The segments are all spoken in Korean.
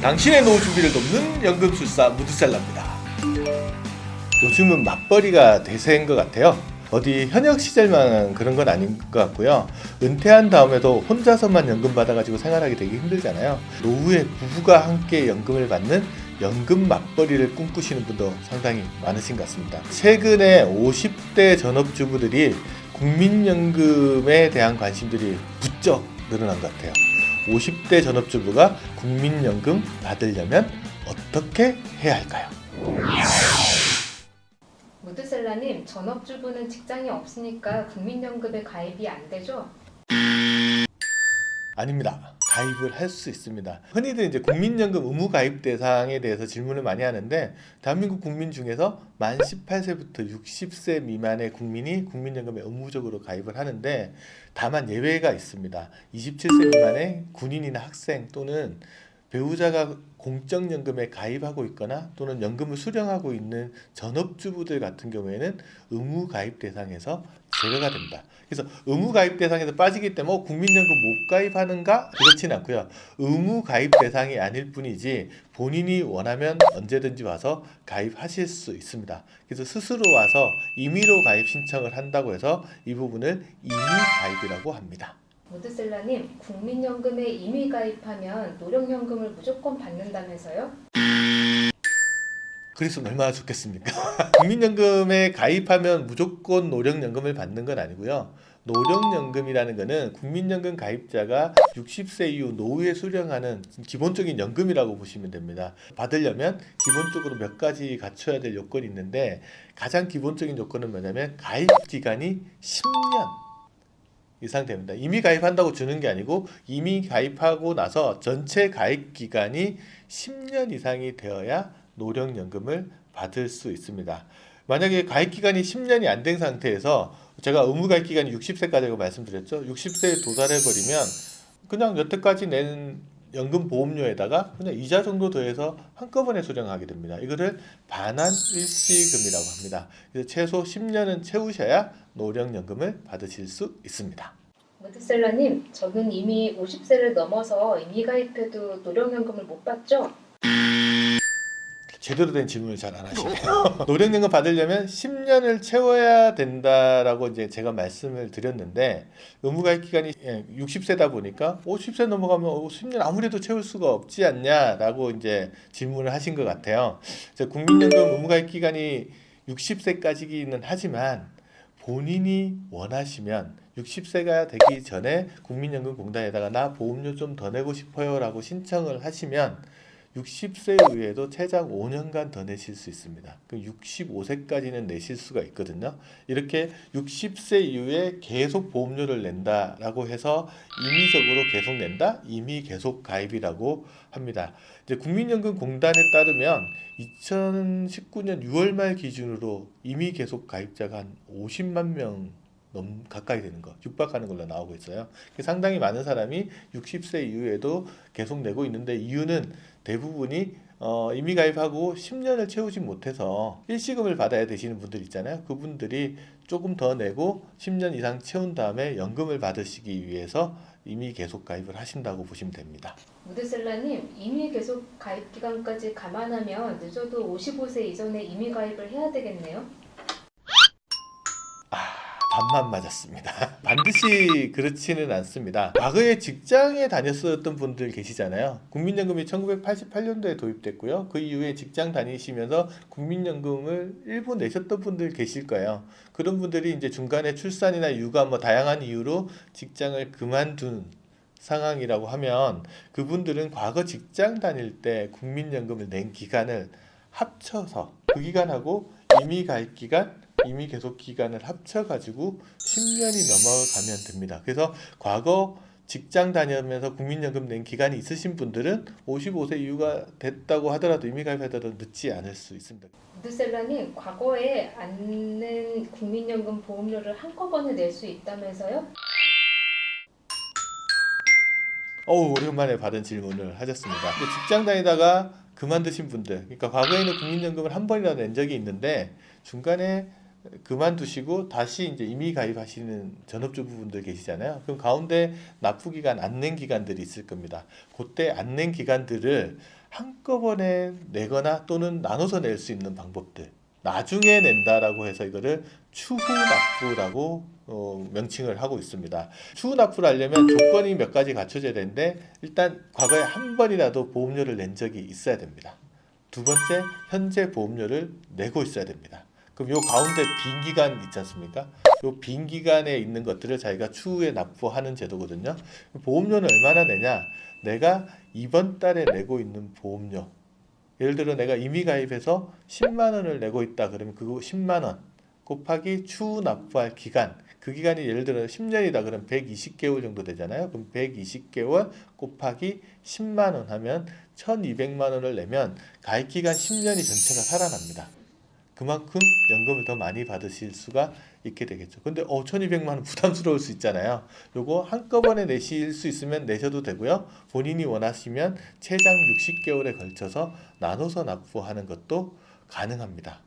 당신의 노후 준비를 돕는 연금술사 무드셀러입니다. 요즘은 맞벌이가 대세인 것 같아요. 어디 현역 시절만 그런 건 아닌 것 같고요. 은퇴한 다음에도 혼자서만 연금 받아가지고 생활하기 되게 힘들잖아요. 노후에 부부가 함께 연금을 받는 연금 맞벌이를 꿈꾸시는 분도 상당히 많으신 것 같습니다. 최근에 50대 전업주부들이 국민연금에 대한 관심들이 부쩍 늘어난 것 같아요. 50대 전업주부가 국민연금 받으려면 어떻게 해야 할까요? 무드셀라님, 전업주부는 직장이 없으니까 국민연금에 가입이 안 되죠? 아닙니다. 가입을 할 수 있습니다. 흔히들 이제 국민연금 의무 가입 대상에 대해서 질문을 많이 하는데, 대한민국 국민 중에서 만 18세부터 60세 미만의 국민이 국민연금에 의무적으로 가입을 하는데, 다만 예외가 있습니다. 27세 미만의 군인이나 학생 또는 배우자가 공적연금에 가입하고 있거나 또는 연금을 수령하고 있는 전업주부들 같은 경우에는 의무 가입 대상에서 제외가 됩니다. 그래서 의무 가입 대상에서 빠지기 때문에 국민연금 못 가입하는가? 그렇진 않고요. 의무 가입 대상이 아닐 뿐이지 본인이 원하면 언제든지 와서 가입하실 수 있습니다. 그래서 스스로 와서 임의로 가입 신청을 한다고 해서 이 부분을 임의 가입이라고 합니다. 무드셀라님, 국민연금에 임의 가입하면 노령연금을 무조건 받는다면서요? 그랬으면 얼마나 좋겠습니까? 국민연금에 가입하면 무조건 노령연금을 받는 건 아니고요. 노령연금이라는 것은 국민연금 가입자가 60세 이후 노후에 수령하는 기본적인 연금이라고 보시면 됩니다. 받으려면 기본적으로 몇 가지 갖춰야 될 요건이 있는데, 가장 기본적인 요건은 뭐냐면 가입 기간이 10년 이상 됩니다. 이미 가입한다고 주는 게 아니고 이미 가입하고 나서 전체 가입 기간이 10년 이상이 되어야 노령연금을 받을 수 있습니다. 만약에 가입 기간이 10년이 안 된 상태에서, 제가 의무 가입 기간이 60세까지라고 말씀드렸죠. 60세에 도달해 버리면 그냥 여태까지 낸 연금 보험료에다가 그냥 이자 정도 더해서 한꺼번에 수령하게 됩니다. 이거를 반환 일시금이라고 합니다. 그래서 최소 10년은 채우셔야 노령연금을 받으실 수 있습니다. 무드셀라님, 저는 이미 50세를 넘어서 임의 가입해도 노령연금을 못 받죠? 제대로 된 질문을 잘 안 하시네요. 노령연금 받으려면 10년을 채워야 된다라고 이제 제가 말씀을 드렸는데, 의무가입 기간이 60세다 보니까 50세 넘어가면 10년 아무래도 채울 수가 없지 않냐라고 이제 질문을 하신 것 같아요. 국민연금 의무가입 기간이 60세까지기는 하지만 본인이 원하시면 60세가 되기 전에 국민연금공단에다가 나 보험료 좀 더 내고 싶어요라고 신청을 하시면 60세 이후에도 최장 5년간 더 내실 수 있습니다. 그럼 65세까지는 내실 수가 있거든요. 이렇게 60세 이후에 계속 보험료를 낸다라고 해서 임의적으로 계속 낸다? 임의 계속 가입이라고 합니다. 이제 국민연금공단에 따르면 2019년 6월 말 기준으로 임의 계속 가입자가 한 50만 명 가까이 되는 거, 육박하는 걸로 나오고 있어요. 상당히 많은 사람이 60세 이후에도 계속 내고 있는데, 이유는 대부분이 임의 가입하고 10년을 채우지 못해서 일시금을 받아야 되시는 분들 있잖아요. 그분들이 조금 더 내고 10년 이상 채운 다음에 연금을 받으시기 위해서 임의 계속 가입을 하신다고 보시면 됩니다. 무드셀라님, 임의 계속 가입 기간까지 감안하면 늦어도 55세 이전에 임의 가입을 해야 되겠네요? 반만 맞았습니다. 반드시 그렇지는 않습니다. 과거에 직장에 다녔었던 분들 계시잖아요. 국민연금이 1988년도에 도입됐고요. 그 이후에 직장 다니시면서 국민연금을 일부 내셨던 분들 계실 거예요. 그런 분들이 이제 중간에 출산이나 육아 뭐 다양한 이유로 직장을 그만둔 상황이라고 하면, 그분들은 과거 직장 다닐 때 국민연금을 낸 기간을 합쳐서 그 기간하고 임의 가입 기간, 임의 계속 기간을 합쳐가지고 10년이 넘어가면 됩니다. 그래서 과거 직장 다니면서 국민연금 낸 기간이 있으신 분들은 55세 이후가 됐다고 하더라도 임의 가입하더라도 늦지 않을 수 있습니다. 무드셀라님, 과거에 안 낸 국민연금 보험료를 한꺼번에 낼 수 있다면서요? 오랜만에 받은 질문을 하셨습니다. 직장 다니다가 그만두신 분들, 그러니까 과거에는 국민연금을 한 번이라도 낸 적이 있는데 중간에 그만두시고 다시 이제 임의 가입하시는 전업주부분들 계시잖아요. 그럼 가운데 납부 기간 안 낸 기간들이 있을 겁니다. 그때 안 낸 기간들을 한꺼번에 내거나 또는 나눠서 낼 수 있는 방법들, 나중에 낸다라고 해서 이거를 추후 납부라고 명칭을 하고 있습니다. 추후 납부를 하려면 조건이 몇 가지 갖춰져야 되는데, 일단 과거에 한 번이라도 보험료를 낸 적이 있어야 됩니다. 두 번째, 현재 보험료를 내고 있어야 됩니다. 그럼 요 가운데 빈 기간 있지 않습니까? 요 빈 기간에 있는 것들을 자기가 추후에 납부하는 제도거든요. 보험료는 얼마나 내냐? 내가 이번 달에 내고 있는 보험료, 예를 들어 내가 임의 가입해서 10만 원을 내고 있다 그러면 그거 10만 원 곱하기 추후 납부할 기간, 그 기간이 예를 들어 10년이다 그러면 120개월 정도 되잖아요. 그럼 120개월 곱하기 10만 원 하면 1200만 원을 내면 가입 기간 10년이 전체가 살아납니다. 그만큼 연금을 더 많이 받으실 수가 있게 되겠죠. 근데 1200만 원 부담스러울 수 있잖아요. 요거 한꺼번에 내실 수 있으면 내셔도 되고요. 본인이 원하시면 최장 60개월에 걸쳐서 나눠서 납부하는 것도 가능합니다.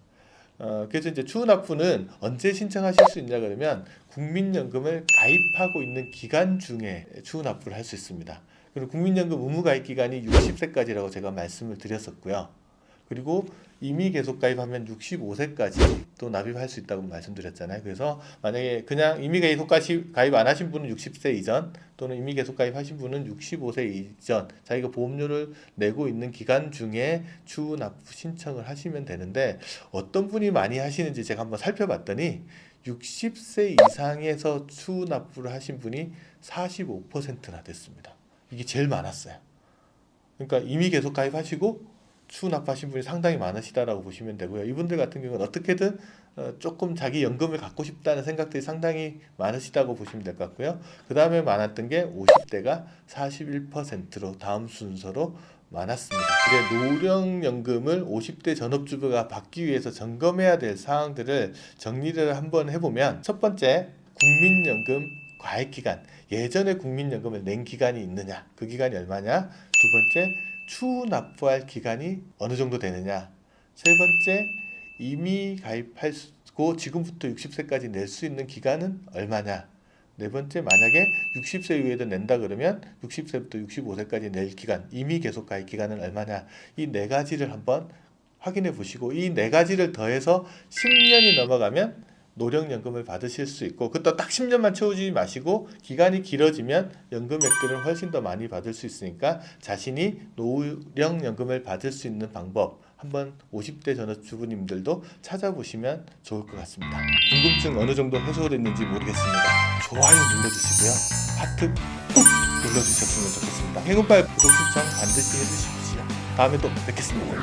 그래서 이제 추후 납부는 언제 신청하실 수 있냐 그러면 국민연금을 가입하고 있는 기간 중에 추후 납부를 할 수 있습니다. 그리고 국민연금 의무 가입 기간이 60세까지라고 제가 말씀을 드렸었고요. 그리고 이미 계속 가입하면 65세까지 또 납입할 수 있다고 말씀드렸잖아요. 그래서 만약에 그냥 이미 계속 가입 안 하신 분은 60세 이전 또는 이미 계속 가입하신 분은 65세 이전 자기가 보험료를 내고 있는 기간 중에 추후 납부 신청을 하시면 되는데, 어떤 분이 많이 하시는지 제가 한번 살펴봤더니 60세 이상에서 추후 납부를 하신 분이 45%나 됐습니다. 이게 제일 많았어요. 그러니까 이미 계속 가입하시고 추후 납부하신 분이 상당히 많으시다라고 보시면 되고요. 이분들 같은 경우는 어떻게든 조금 자기 연금을 갖고 싶다는 생각들이 상당히 많으시다고 보시면 될 것 같고요. 그 다음에 많았던 게 50대가 41%로 다음 순서로 많았습니다. 이제 노령연금을 50대 전업주부가 받기 위해서 점검해야 될 사항들을 정리를 한번 해보면, 첫 번째, 국민연금 가입기간, 예전에 국민연금을 낸 기간이 있느냐, 그 기간이 얼마냐. 두 번째, 추후 납부할 기간이 어느 정도 되느냐. 세 번째, 이미 가입하고 지금부터 60세까지 낼 수 있는 기간은 얼마냐. 네 번째, 만약에 60세 이후에도 낸다 그러면 60세부터 65세까지 낼 기간, 이미 계속 가입 기간은 얼마냐. 이 네 가지를 한번 확인해 보시고, 이 네 가지를 더해서 10년이 넘어가면 노령연금을 받으실 수 있고, 그것도 딱 10년만 채우지 마시고 기간이 길어지면 연금액들을 훨씬 더 많이 받을 수 있으니까 자신이 노령연금을 받을 수 있는 방법 한번 50대 전업주부님들도 찾아보시면 좋을 것 같습니다. 궁금증 어느 정도 해소됐는지 모르겠습니다. 좋아요 눌러주시고요. 하트 꾹 눌러주셨으면 좋겠습니다. 행운빨 구독 신청 반드시 해주십시오. 다음에 또 뵙겠습니다.